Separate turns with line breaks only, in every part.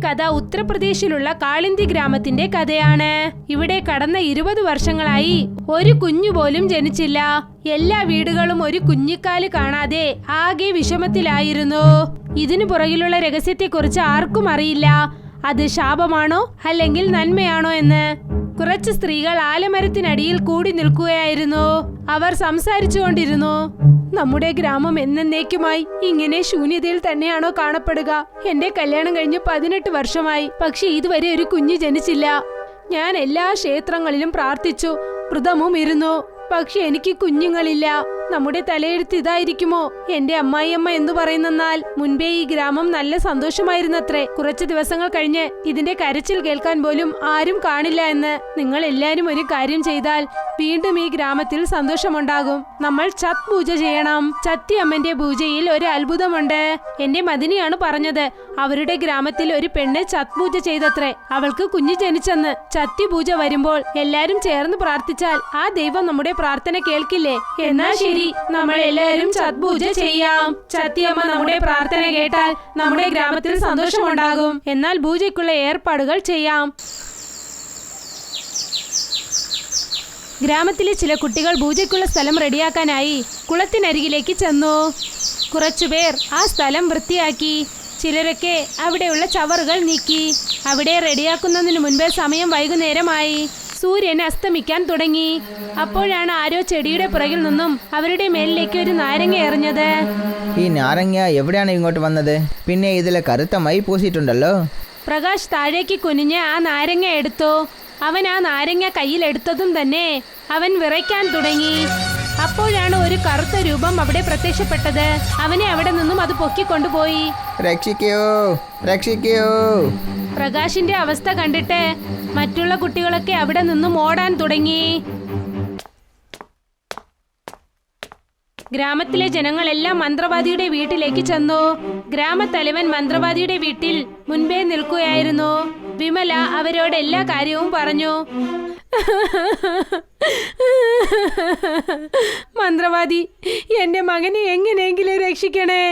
കഥ ഉത്തർപ്രദേശിലുള്ള കാളിന്തി ഗ്രാമത്തിന്റെ കഥയാണ്. ഇവിടെ കടന്ന 20 വർഷങ്ങളായി ഒരു കുഞ്ഞു പോലും ജനിച്ചില്ല. എല്ലാ വീടുകളും ഒരു കുഞ്ഞിക്കാല് കാണാതെ ആകെ വിഷമത്തിലായിരുന്നു. ഇതിനു പുറകിലുള്ള രഹസ്യത്തെക്കുറിച്ച് ആർക്കും അറിയില്ല. അത് ശാപമാണോ അല്ലെങ്കിൽ നന്മയാണോ എന്ന്. കുറച്ച് സ്ത്രീകൾ ആലമരത്തിനടിയിൽ കൂടി നിൽക്കുകയായിരുന്നു. അവർ സംസാരിച്ചുകൊണ്ടിരുന്നു. നമ്മുടെ ഗ്രാമം എന്നേക്കുമായി ഇങ്ങനെ ശൂന്യതയിൽ തന്നെയാണോ കാണപ്പെടുക? എന്റെ കല്യാണം കഴിഞ്ഞ് 18 വർഷമായി, പക്ഷെ ഇതുവരെ ഒരു കുഞ്ഞ് ജനിച്ചില്ല. ഞാൻ എല്ലാ ക്ഷേത്രങ്ങളിലും പ്രാർത്ഥിച്ചു, വ്രതവും ഇരുന്നു, പക്ഷെ എനിക്ക് കുഞ്ഞുങ്ങളില്ല. നമ്മുടെ തലയെഴുത്ത് ഇതായിരിക്കുമോ? എന്റെ അമ്മായിയമ്മ എന്തു പറയുന്നെന്നാൽ മുൻപേ ഈ ഗ്രാമം നല്ല സന്തോഷമായിരുന്നത്രേ. കുറച്ചു ദിവസങ്ങൾ കഴിഞ്ഞ് ഇതിന്റെ കരച്ചിൽ കേൾക്കാൻ പോലും ആരും കാണില്ല എന്ന്. നിങ്ങൾ എല്ലാരും ഒരു കാര്യം ചെയ്താൽ വീണ്ടും ഈ ഗ്രാമത്തിൽ സന്തോഷമുണ്ടാകും. നമ്മൾ ഛത് പൂജ ചെയ്യണം. ചത്തി അമ്മന്റെ പൂജയിൽ ഒരു അത്ഭുതമുണ്ട്. എന്റെ മദിനിയാണ് പറഞ്ഞത്. അവരുടെ ഗ്രാമത്തിൽ ഒരു പെണ്ണ് ഛത് പൂജ ചെയ്തത്രേ. അവൾക്ക് കുഞ്ഞ് ജനിച്ചെന്ന്. ചത്തി പൂജ വരുമ്പോൾ എല്ലാരും ചേർന്ന് പ്രാർത്ഥിച്ചാൽ ആ ദൈവം നമ്മുടെ പ്രാർത്ഥന കേൾക്കില്ലേ? എന്നാ ശരി, നമ്മൾ എല്ലാവരും ഛത് പൂജ ചെയ്യാം. ചത്തിയമ്മ നമ്മുടെ പ്രാർത്ഥന കേട്ടാൽ നമ്മുടെ ഗ്രാമത്തിൽ സന്തോഷമുണ്ടാകും. എന്നാൽ പൂജയ്ക്കുള്ള ഏർപ്പാടുകൾ ചെയ്യാം. ഗ്രാമത്തിലെ ചില കുട്ടികൾ പൂജയ്ക്കുള്ള സ്ഥലം റെഡിയാക്കാനായി കുളത്തിനരികിലേക്ക് ചെന്നു. കുറച്ചുപേർ ആ സ്ഥലം വൃത്തിയാക്കി. ചിലരൊക്കെ അവിടെയുള്ള ചവറുകൾ നീക്കി. അവിടെ റെഡിയാക്കുന്നതിന് മുൻപേ സമയം വൈകുന്നേരമായി. സൂര്യൻ അസ്തമിക്കാൻ തുടങ്ങി. അപ്പോഴാണ് ആരോ ചെടിയുടെ പുറകിൽ നിന്നും അവരുടെ മേലിലേക്ക് ഒരു നാരങ്ങ എറിഞ്ഞത്.
ഈ നാരങ്ങ എവിടെയാണ് ഇങ്ങോട്ട് വന്നത്? പിന്നെ ഇതിലെ കറുത്ത മൈ പൂസിയിട്ടുണ്ടല്ലോ.
പ്രകാശ് താഴേക്ക് കുനിഞ്ഞ് ആ നാരങ്ങ എടുത്തു. അവൻ ആ നാരങ്ങ കയ്യിലെടുത്തതും തന്നെ അവൻ വിറയ്ക്കാൻ തുടങ്ങി. അപ്പോഴാണ് ഒരു കറുത്ത രൂപം അവിടെ പ്രത്യക്ഷപ്പെട്ടത്. അവനെ അവിടെ നിന്നും അത് പൊക്കിക്കൊണ്ടുപോയി.
രക്ഷിക്കൂ, രക്ഷിക്കൂ.
പ്രകാശിന്റെ അവസ്ഥ കണ്ടിട്ട് മറ്റുള്ള കുട്ടികളൊക്കെ അവിടെ നിന്നും ഓടാൻ തുടങ്ങി. ഗ്രാമത്തിലെ ജനങ്ങളെല്ലാം മന്ത്രവാദിയുടെ വീട്ടിലേക്ക് ചെന്നു. ഗ്രാമത്തലവൻ മന്ത്രവാദിയുടെ വീട്ടിൽ മുൻപേ നിൽക്കുകയായിരുന്നു. വിമല അവരോട് എല്ലാ കാര്യവും പറഞ്ഞു. മന്ത്രവാദി, എന്റെ മകനെ എങ്ങനെയെങ്കിലും രക്ഷിക്കണേ.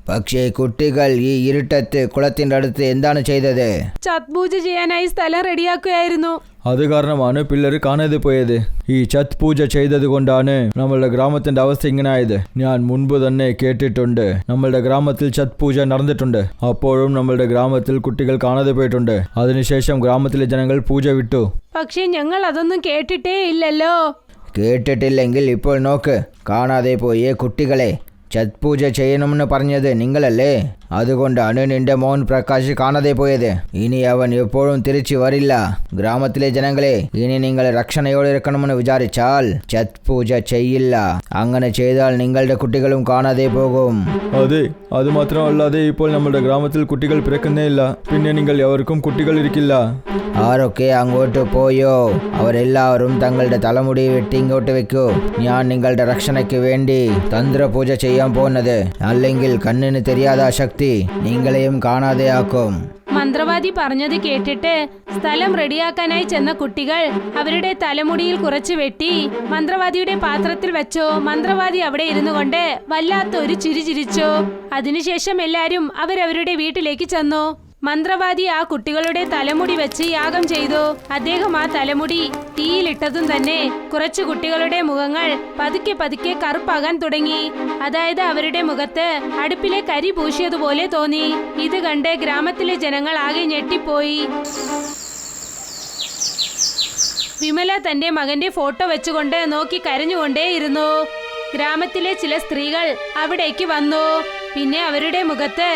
പക്ഷേ കുട്ടികൾ ഈ ഇരുട്ടത്ത് കുളത്തിന്റെ അടുത്ത് എന്താണ് ചെയ്തത്?
ഛത് പൂജ ചെയ്യാനായി സ്ഥലം റെഡിയാക്കുകയായിരുന്നു.
അത് കാരണമാണ് പിള്ളേർ കാണാതെ പോയത്. ഈ ഛത് പൂജ ചെയ്തത് കൊണ്ടാണ് നമ്മളുടെ ഗ്രാമത്തിന്റെ അവസ്ഥ ഇങ്ങനെ ആയത്. ഞാൻ മുൻപ് തന്നെ കേട്ടിട്ടുണ്ട്, നമ്മളുടെ ഗ്രാമത്തിൽ ഛത് പൂജ നടന്നിട്ടുണ്ട്. അപ്പോഴും നമ്മളുടെ ഗ്രാമത്തിൽ കുട്ടികൾ കാണാതെ പോയിട്ടുണ്ട്. അതിനുശേഷം ഗ്രാമത്തിലെ ജനങ്ങൾ പൂജ വിട്ടു.
പക്ഷേ ഞങ്ങൾ അതൊന്നും കേട്ടിട്ടേ ഇല്ലല്ലോ.
കേട്ടിട്ടില്ലെങ്കിൽ ഇപ്പോൾ നോക്ക്. കാണാതെ പോയ കുട്ടികളെ ഛത് പൂജ ചെയ്യണമെന്ന് പറഞ്ഞത് നിങ്ങളല്ലേ? അതുകൊണ്ടാണ് നിന്റെ മോൻ പ്രകാശ് കാണാതെ പോയത്. ഇനി അവൻ എപ്പോഴും തിരിച്ചു വരില്ല. ഗ്രാമത്തിലെ ജനങ്ങളെ, ഇനി നിങ്ങൾ രക്ഷണയോടെ ഇരിക്കണമെന്ന് വിചാരിച്ചാൽ ഛത് പൂജ ചെയ്യില്ല. അങ്ങനെ ചെയ്താൽ നിങ്ങളുടെ കുട്ടികളും കാണാതെ പോകും.
അതെ, അത് മാത്രമല്ലാതെ ഇപ്പോൾ നമ്മുടെ ഗ്രാമത്തിൽ കുട്ടികൾ പിറക്കുന്നേ ഇല്ല. പിന്നെ നിങ്ങൾ എവർക്കും കുട്ടികൾ ഇരിക്കില്ല.
ആരൊക്കെ അങ്ങോട്ട് പോയോ അവരെല്ലാവരും തങ്ങളുടെ തലമുടി വെട്ടി ഇങ്ങോട്ട് വെക്കൂ. ഞാൻ നിങ്ങളുടെ രക്ഷണയ്ക്ക് വേണ്ടി തന്ത്രപൂജ ചെയ്യാൻ പോകുന്നത്. അല്ലെങ്കിൽ കണ്ണിന് തെരിയാത്ത ശക്തി നിങ്ങളെയും കാണാതെയാക്കും.
മന്ത്രവാദി പറഞ്ഞത് കേട്ടിട്ട് സ്ഥലം റെഡിയാക്കാനായി ചെന്ന കുട്ടികൾ അവരുടെ തലമുടിയിൽ കുറച്ച് വെട്ടി മന്ത്രവാദിയുടെ പാത്രത്തിൽ വെച്ചു. മന്ത്രവാദി അവിടെ ഇരുന്നു കൊണ്ട് വല്ലാത്ത ഒരു ചിരി ചിരിച്ചു. അതിനുശേഷം എല്ലാരും അവരവരുടെ വീട്ടിലേക്ക് ചെന്നു. മന്ത്രവാദി ആ കുട്ടികളുടെ തലമുടി വെച്ച് യാഗം ചെയ്തു. അദ്ദേഹം ആ തലമുടി തീയിലിട്ടതും തന്നെ കുറച്ചു കുട്ടികളുടെ മുഖങ്ങൾ പതുക്കെ പതുക്കെ കറുപ്പാകാൻ തുടങ്ങി. അതായത് അവരുടെ മുഖത്ത് അടുപ്പിലെ കരി പൂശിയതുപോലെ തോന്നി. ഇത് കണ്ട് ഗ്രാമത്തിലെ ജനങ്ങൾ ആകെ ഞെട്ടിപ്പോയി. വിമല തന്റെ മകന്റെ ഫോട്ടോ വെച്ചുകൊണ്ട് നോക്കി കരഞ്ഞുകൊണ്ടേയിരുന്നു. ഗ്രാമത്തിലെ ചില സ്ത്രീകൾ അവിടേക്ക് വന്നു. പിന്നെ അവരുടെ മുഖത്ത്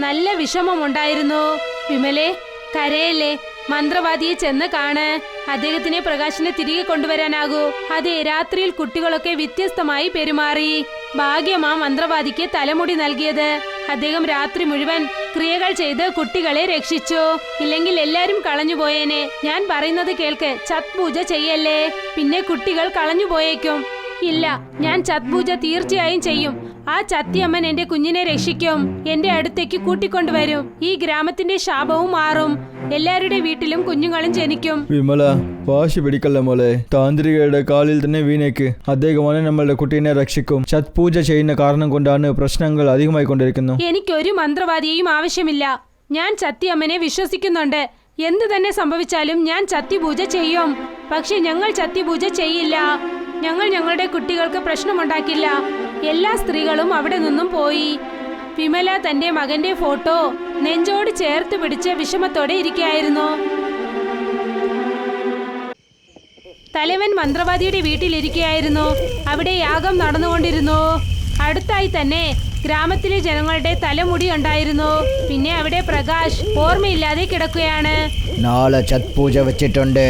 നല്ല വിഷമമുണ്ടായിരുന്നു. വിമലെ, കരയല്ലേ, മന്ത്രവാദിയെ ചെന്ന് കാണ്. അദ്ദേഹത്തിനെ പ്രകാശിനെ തിരികെ കൊണ്ടുവരാനാകൂ. അതെ, രാത്രിയിൽ കുട്ടികളൊക്കെ വ്യത്യസ്തമായി പെരുമാറി. ഭാഗ്യമാ മന്ത്രവാദിക്ക് തലമുടി നൽകിയത്. അദ്ദേഹം രാത്രി മുഴുവൻ ക്രിയകൾ ചെയ്ത് കുട്ടികളെ രക്ഷിച്ചു. ഇല്ലെങ്കിൽ എല്ലാരും കളഞ്ഞുപോയേനെ. ഞാൻ പറയുന്നത് കേൾക്ക്, ഛത് പൂജ ചെയ്യല്ലേ, പിന്നെ കുട്ടികൾ കളഞ്ഞുപോയേക്കും. ഇല്ല, ഞാൻ ഛത് പൂജ തീർച്ചയായും ചെയ്യും. ആ ചത്തിയമ്മൻ എന്റെ കുഞ്ഞിനെ രക്ഷിക്കും, എന്റെ അടുത്തേക്ക് കൂട്ടിക്കൊണ്ടുവരും. ഈ ഗ്രാമത്തിന്റെ ശാപവും മാറും. എല്ലാവരുടെ വീട്ടിലും കുഞ്ഞുങ്ങളും ജനിക്കും.
വിമല, വാശി പിടിക്കല്ല മോളെ. താന്ത്രികയുടെ കാലിൽ തന്നെ വീണേക്ക്. അദ്ദേഹമാണ് നമ്മളുടെ കുട്ടീനെ രക്ഷിക്കും. ഛത് പൂജ ചെയ്യുന്ന കാരണം കൊണ്ടാണ് പ്രശ്നങ്ങൾ അധികമായി കൊണ്ടിരിക്കുന്നു.
എനിക്കൊരു മന്ത്രവാദിയെയും ആവശ്യമില്ല. ഞാൻ ചത്തിയമ്മനെ വിശ്വസിക്കുന്നുണ്ട്. എന്തു തന്നെ സംഭവിച്ചാലും ഞാൻ ചത്തിപൂജ ചെയ്യും. പക്ഷെ ഞങ്ങൾ ചത്തിപൂജ ചെയ്യില്ല. ഞങ്ങൾ ഞങ്ങളുടെ കുട്ടികൾക്ക് പ്രശ്നമുണ്ടാക്കില്ല. എല്ലാ സ്ത്രീകളും അവിടെ നിന്നും പോയി. വിമല തന്റെ മകന്റെ ഫോട്ടോ നെഞ്ചോട് ചേർത്ത് പിടിച്ച് വിഷമത്തോടെ ഇരിക്കുകയായിരുന്നു. തലവൻ മന്ത്രവാദിയുടെ വീട്ടിലിരിക്കുകയായിരുന്നു. അവിടെ യാഗം നടന്നുകൊണ്ടിരുന്നു. അടുത്തായി തന്നെ ഗ്രാമത്തിലെ ജനങ്ങളുടെ തലമുടി ഉണ്ടായിരുന്നു. പിന്നെ അവിടെ പ്രകാശ് ഓർമ്മയില്ലാതെ കിടക്കുകയാണ്.
നാളെ ഛത് പൂജ വെച്ചിട്ടുണ്ട്.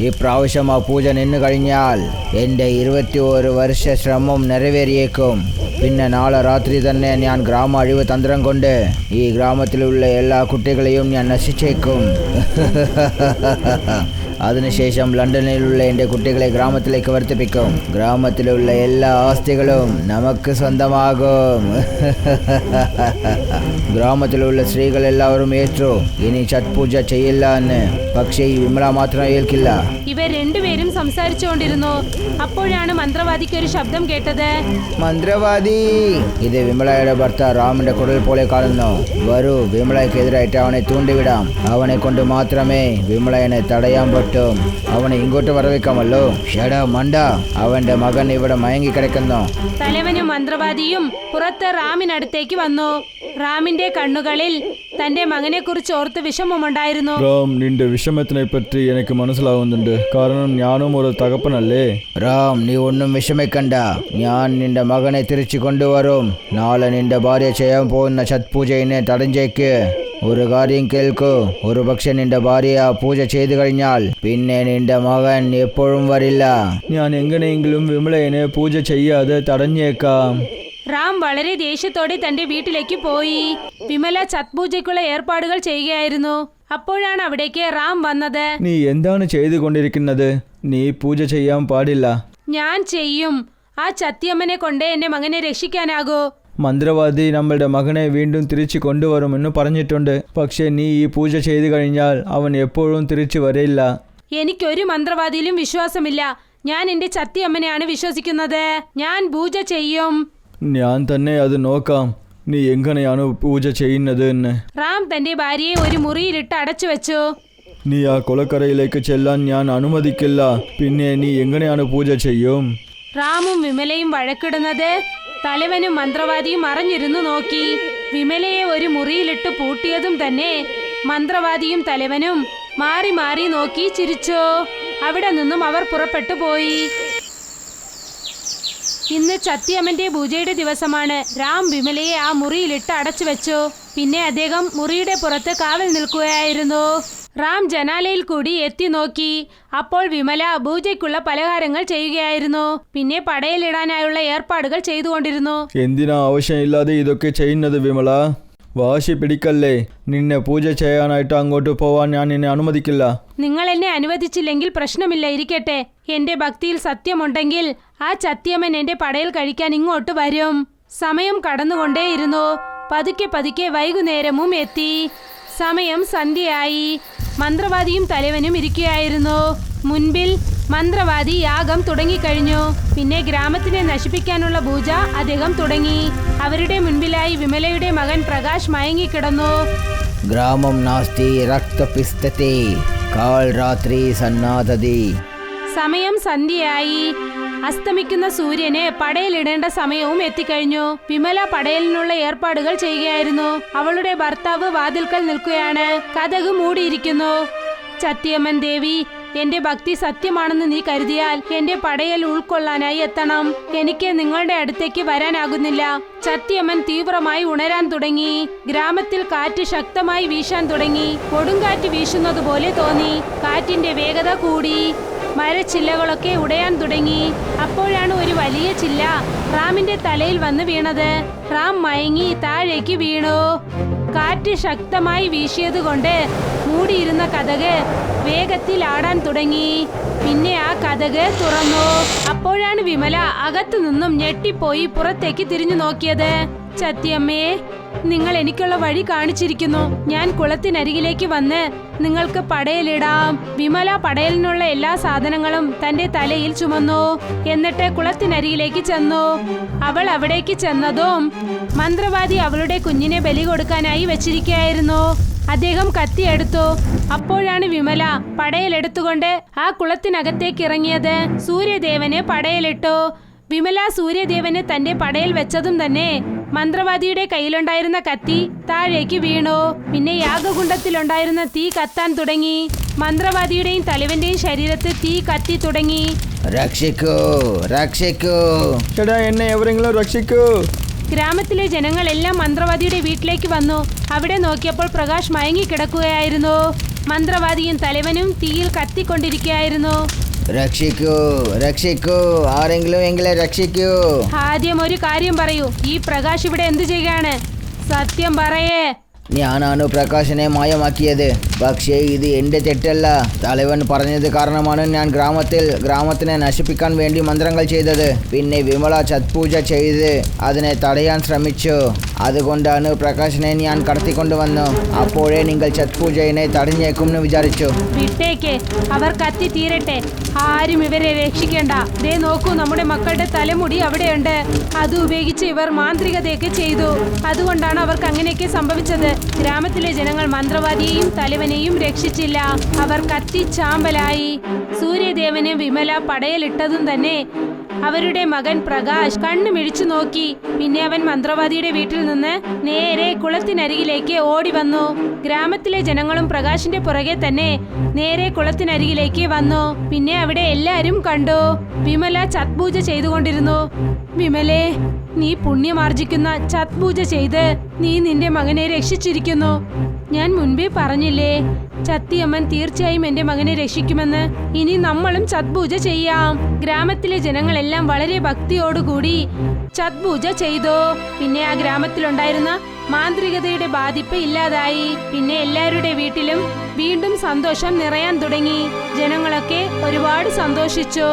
ഈ പ്രാവശ്യം ആ പൂജ നിന്ന് കഴിഞ്ഞാൽ എൻ്റെ 21 വർഷ ശ്രമം നിറവേറിയേക്കും. പിന്നെ നാളെ രാത്രി തന്നെ ഞാൻ ഗ്രാമ അഴിവ് തന്ത്രം കൊണ്ട് ഈ ഗ്രാമത്തിലുള്ള എല്ലാ കുട്ടികളെയും ഞാൻ നശിച്ചേക്കും. അതിനുശേഷം ലണ്ടനിലുള്ള എൻ്റെ കുട്ടികളെ ഗ്രാമത്തിലേക്ക് വർദ്ധിപ്പിക്കും. ഗ്രാമത്തിലുള്ള എല്ലാ ആസ്തികളും നമുക്ക് സ്വന്തമാകും. ഗ്രാമത്തിലുള്ള സ്ത്രീകൾ എല്ലാവരും ഏറ്റു ഇനി ഛത് പൂജ ചെയ്യില്ല എന്ന്. പക്ഷേ ഈ വിമല മാത്രം ഏൽക്കില്ല.
ഇവർ രണ്ടുപേരും സംസാരിച്ചുകൊണ്ടിരുന്നു. അപ്പോഴാണ് മന്ത്രവാദിക്ക് ഒരു ശബ്ദം കേട്ടത്.
മന്ത്രവാദി! ഇത് വിമലയുടെ ഭർത്താവ് റാമിന്റെ കുടൽ പോലെ കാണുന്നു. വരൂ, വിമലയ്ക്കെതിരായിട്ട് അവനെ തൂണ്ടിവിടാം. അവനെ കൊണ്ട് മാത്രമേ വിമലയെ തടയാൻ പറ്റും. അവനെ ഇങ്ങോട്ട് വരവേക്കാമല്ലോ. ഷടാ മണ്ട, അവന്റെ മകൻ ഇവിടെ മയങ്ങി കിടക്കുന്നു.
തലവനും മന്ത്രവാദിയും പുറത്ത് റാമിനടുത്തേക്ക് വന്നു. റാമിന്റെ കണ്ണുകളിൽ തന്റെ മകനെ കുറിച്ച് ഓർത്ത് വിഷമമുണ്ടായിരുന്നു.
റാം, നിന്റെ വിഷമത്തിനെ പറ്റി എനിക്ക് മനസ്സിലാവുന്നുണ്ട്. കാരണം ഞാനും ഒരു തകപ്പനല്ലേ.
റാം, നീ ഒന്നും വിഷമിക്കണ്ട. ഞാൻ നിന്റെ മകനെ തിരിച്ചു കൊണ്ടുവരും. നാളെ നിന്റെ ഭാര്യ ചെയ്യാൻ പോകുന്ന ഛത് പൂജയെ തടഞ്ഞേക്ക്. ഒരു കാര്യം കേൾക്കൂ, ഒരു പക്ഷെ നിന്റെ ഭാര്യ പൂജ ചെയ്തു കഴിഞ്ഞാൽ പിന്നെ നിന്റെ മകൻ എപ്പോഴും വരില്ല.
ഞാൻ എങ്ങനെയെങ്കിലും വിമലയെ പൂജ ചെയ്യാതെ തടഞ്ഞേക്കാം.
റാം വളരെ ദേഷ്യത്തോടെ തന്റെ വീട്ടിലേക്ക് പോയി. വിമല ഛത് പൂജയ്ക്കുള്ള ഏർപ്പാടുകൾ ചെയ്യുകയായിരുന്നു. അപ്പോഴാണ് അവിടേക്ക് റാം വന്നത്.
നീ എന്താണ് ചെയ്തുകൊണ്ടിരിക്കുന്നത്? നീ പൂജ ചെയ്യാൻ പാടില്ല.
ഞാൻ ചെയ്യും. ആ ചത്തിയമ്മനെ കൊണ്ട് എന്റെ മകനെ രക്ഷിക്കാനാകൂ.
മന്ത്രവാദി നമ്മളുടെ മകനെ വീണ്ടും തിരിച്ചു കൊണ്ടുവരുമെന്ന് പറഞ്ഞിട്ടുണ്ട്. പക്ഷേ നീ ഈ പൂജ ചെയ്തു കഴിഞ്ഞാൽ അവൻ എപ്പോഴും തിരിച്ചു വരില്ല.
എനിക്കൊരു മന്ത്രവാദിയിലും വിശ്വാസമില്ല. ഞാൻ എന്റെ ചത്തിയമ്മനെയാണ് വിശ്വസിക്കുന്നത്. ഞാൻ പൂജ ചെയ്യും.
ഞാൻ തന്നെ അത് നോക്കാം. നീ എങ്ങനെയാണ് പൂജ ചെയ്യുന്നത് എന്ന്.
റാം തന്റെ ഭാര്യയെ ഒരു മുറിയിലിട്ട് അടച്ചു വെച്ചു.
നീ ആ കൊലക്കരയിലേക്ക് ചെല്ലാൻ ഞാൻ അനുവദിക്കില്ല. പിന്നെ നീ എങ്ങനെയാണ് പൂജ ചെയ്യും?
റാമും വിമലയും വഴക്കിടുന്നത് തലവനും മന്ത്രവാദിയും അറിഞ്ഞിരുന്നു നോക്കി. വിമലയെ ഒരു മുറിയിലിട്ട് പൂട്ടിയതും തന്നെ മന്ത്രവാദിയും തലവനും മാറി മാറി നോക്കി ചിരിച്ചു. അവിടെ നിന്നും അവർ പുറപ്പെട്ടു പോയി. ഇന്ന് ചത്തിയമ്മന്റെ പൂജയുടെ ദിവസമാണ്. റാം വിമലയെ ആ മുറിയിലിട്ട് അടച്ചു വെച്ചു. പിന്നെ അദ്ദേഹം മുറിയുടെ പുറത്ത് കാവൽ നിൽക്കുകയായിരുന്നു. റാം ജനാലയിൽ കൂടി എത്തി നോക്കി. അപ്പോൾ വിമല പൂജയ്ക്കുള്ള പലഹാരങ്ങൾ ചെയ്യുകയായിരുന്നു. പിന്നെ പടയിലിടാനായുള്ള ഏർപ്പാടുകൾ ചെയ്തുകൊണ്ടിരുന്നു.
എന്തിനാ ആവശ്യമില്ലാതെ ഇതൊക്കെ ചെയ്യുന്നത് വിമല? വാശി പിടിക്കല്ലേ. നിന്നെ പൂജ ചെയ്യാനായിട്ട് അങ്ങോട്ട് പോവാൻ ഞാൻ നിന്നെ അനുവദിക്കില്ല.
നിങ്ങൾ എന്നെ അനുവദിച്ചില്ലെങ്കിൽ പ്രശ്നമില്ല, ഇരിക്കട്ടെ. എന്റെ ഭക്തിയിൽ സത്യമുണ്ടെങ്കിൽ ആ ചത്തിയമ്മൻ എന്റെ പടയിൽ കഴിക്കാൻ ഇങ്ങോട്ട് വരും. സമയം കടന്നുകൊണ്ടേയിരുന്നു. പതുക്കെ പതുക്കെ വൈകുന്നേരവും എത്തി. സമയം സന്ധ്യയായി. മന്ത്രവാദിയും തലവനും ഇരിക്കുകയായിരുന്നു. മുൻപിൽ മന്ത്രവാദി യാഗം തുടങ്ങിക്കഴിഞ്ഞു. പിന്നെ ഗ്രാമത്തിനെ നശിപ്പിക്കാനുള്ള പൂജ അദ്ദേഹം തുടങ്ങി. അവരുടെ മുൻപിലായി വിമലയുടെ മകൻ പ്രകാശ് മയങ്ങിക്കിടന്നു.
ഗ്രാമം നാസ്തി രക്തപിസ്തതി കാൽ രാത്രി സന്നാദതി.
സമയം സന്ധ്യയായി. അസ്തമിക്കുന്ന സൂര്യന് പടയിലിടേണ്ട സമയവും എത്തിക്കഴിഞ്ഞു. വിമല പടയലിനുള്ള ഏർപ്പാടുകൾ ചെയ്യുകയായിരുന്നു. അവളുടെ ഭർത്താവ് വാതിൽക്കൽ നിൽക്കുകയാണ്. കതക് മൂടിയിരിക്കുന്നു. ചത്തിയമ്മൻ ദേവി, എന്റെ ഭക്തി സത്യമാണെന്ന് നീ കരുതിയാൽ എന്റെ പടയൽ ഉൾക്കൊള്ളാനായി എത്തണം. എനിക്ക് നിങ്ങളുടെ അടുത്തേക്ക് വരാനാകുന്നില്ല. ചത്തിയമ്മൻ തീവ്രമായി ഉണരാൻ തുടങ്ങി. ഗ്രാമത്തിൽ കാറ്റ് ശക്തമായി വീശാൻ തുടങ്ങി. കൊടുങ്കാറ്റ് വീശുന്നത് പോലെ തോന്നി. കാറ്റിന്റെ വേഗത കൂടി. മരച്ചില്ലകളൊക്കെ ഉടയാൻ തുടങ്ങി. അപ്പോഴാണ് ഒരു വലിയ ചില്ല റാമിന്റെ തലയിൽ വന്ന് വീണത്. റാം മയങ്ങി താഴേക്ക് വീണു. കാറ്റ് ശക്തമായി വീശിയതുകൊണ്ട് മൂടിയിരുന്ന കതക് വേഗത്തിൽ ആടാൻ തുടങ്ങി. പിന്നെ ആ കതക് തുറന്നു. അപ്പോഴാണ് വിമല അകത്തു നിന്നും ഞെട്ടിപ്പോയി പുറത്തേക്ക് തിരിഞ്ഞു നോക്കിയത്. ചത്തിയമ്മേ, നിങ്ങൾ എനിക്കുള്ള വഴി കാണിച്ചിരിക്കുന്നു. ഞാൻ കുളത്തിനരികിലേക്ക് വന്ന് നിങ്ങൾക്ക് പടയലിടാം. വിമല പടയലിനുള്ള എല്ലാ സാധനങ്ങളും തന്റെ തലയിൽ ചുമന്നു. എന്നിട്ട് കുളത്തിനരികിലേക്ക് ചെന്നു. അവൾ അവിടേക്ക് ചെന്നതും മന്ത്രവാദി അവളുടെ കുഞ്ഞിനെ ബലി കൊടുക്കാനായി വെച്ചിരിക്കുകയായിരുന്നു. അദ്ദേഹം കത്തിയെടുത്തു. അപ്പോഴാണ് വിമല പടയലെടുത്തുകൊണ്ട് ആ കുളത്തിനകത്തേക്ക് ഇറങ്ങിയത്. സൂര്യദേവന് പടയലിട്ടു. വിമല സൂര്യദേവന് തന്റെ പടയിൽ വെച്ചതും തന്നെ മന്ത്രവാദിയുടെ കയ്യിലുണ്ടായിരുന്ന കത്തി താഴേക്ക് വീണു. പിന്നെ യാഗകുണ്ഡത്തിലുണ്ടായിരുന്ന തീ കത്താൻ തുടങ്ങി. മന്ത്രവാദിയുടെയും തലവന്റെയും ശരീരത്തിൽ തീ കത്തി തുടങ്ങി.
രക്ഷിക്കൂ, രക്ഷിക്കൂ.
ചേട്ടാ, എന്നെ എവരെങ്കിലും രക്ഷിക്കൂ.
ഗ്രാമത്തിലെ ജനങ്ങളെല്ലാം മന്ത്രവാദിയുടെ വീട്ടിലേക്ക് വന്നു. അവിടെ നോക്കിയപ്പോൾ പ്രകാശ് മയങ്ങിക്കിടക്കുകയായിരുന്നു. മന്ത്രവാദിയും തലവനും തീയിൽ കത്തിക്കൊണ്ടിരിക്കുകയായിരുന്നു.
രക്ഷിക്കൂ, രക്ഷിക്കൂ, ആരെങ്കിലും എങ്കിലെ രക്ഷിക്കൂ.
ആദ്യം ഒരു കാര്യം പറയൂ, ഈ പ്രകാശ് ഇവിടെ എന്ത് ചെയ്യാണ്? സത്യം പറയേ.
ഞാനാണ് പ്രകാശിനെ മായമാക്കിയത്. പക്ഷേ ഇത് എൻ്റെ തെറ്റല്ല. തലവൻ പറഞ്ഞത് കാരണമാണ് ഞാൻ ഗ്രാമത്തിനെ നശിപ്പിക്കാൻ വേണ്ടി മന്ത്രങ്ങൾ ചെയ്തത്. പിന്നെ വിമല ചത്പൂജ ചെയ്ത് അതിനെ തടയാൻ ശ്രമിച്ചു. അതുകൊണ്ടാണ് പ്രകാശിനെ ഞാൻ കടത്തിക്കൊണ്ടുവന്നു. അപ്പോഴേ നിങ്ങൾ ചത്പൂജയെ തടഞ്ഞേക്കുമെന്ന് വിചാരിച്ചു.
വിട്ടേക്ക്, അവർ കത്തി തീരട്ടെ. ആരും ഇവരെ രക്ഷിക്കേണ്ട. ദേ നോക്കൂ, നമ്മുടെ മക്കളുടെ തലമുടി അവിടെയുണ്ട്. അത് ഉപയോഗിച്ച് ഇവർ മാന്ത്രികതയൊക്കെ ചെയ്തു. അതുകൊണ്ടാണ് അവർക്ക് അങ്ങനെയൊക്കെ സംഭവിച്ചത്. ഗ്രാമത്തിലെ ജനങ്ങൾ മന്ത്രവാദിയെയും തലവനെയും രക്ഷിച്ചില്ല. അവർ കത്തിച്ചാമ്പലായി. സൂര്യദേവന് വിമല പടയലിട്ടതും തന്നെ അവരുടെ മകൻ പ്രകാശ് കണ്ണു മിഴിച്ചു നോക്കി. പിന്നെ അവൻ മന്ത്രവാദിയുടെ വീട്ടിൽ നിന്ന് നേരെ കുളത്തിനരികിലേക്ക് ഓടി വന്നു. ഗ്രാമത്തിലെ ജനങ്ങളും പ്രകാശിന്റെ പുറകെ തന്നെ നേരെ കുളത്തിനരികിലേക്ക് വന്നു. പിന്നെ അവിടെ എല്ലാരും കണ്ടു, വിമല ചത്പൂജ ചെയ്തുകൊണ്ടിരുന്നു. വിമലേ, നീ പുണ്യമാർജിക്കുന്ന ചത്പൂജ ചെയ്ത് നീ നിന്റെ മകനെ രക്ഷിച്ചിരിക്കുന്നു. ഞാൻ മുൻപേ പറഞ്ഞില്ലേ, ചത്തിയമ്മൻ തീർച്ചയായും എന്റെ മകനെ രക്ഷിക്കുമെന്ന്. ഇനി നമ്മളും ചത്പൂജ ചെയ്യാം. ഗ്രാമത്തിലെ ജനങ്ങളെല്ലാം വളരെ ഭക്തിയോടുകൂടി ചത്പൂജ ചെയ്തു. പിന്നെ ആ ഗ്രാമത്തിലുണ്ടായിരുന്ന മാന്ത്രികതയുടെ ബാധിപ്പ് ഇല്ലാതായി. പിന്നെ എല്ലാവരുടെ വീട്ടിലും വീണ്ടും സന്തോഷം നിറയാൻ തുടങ്ങി. ജനങ്ങളൊക്കെ ഒരുപാട് സന്തോഷിച്ചു.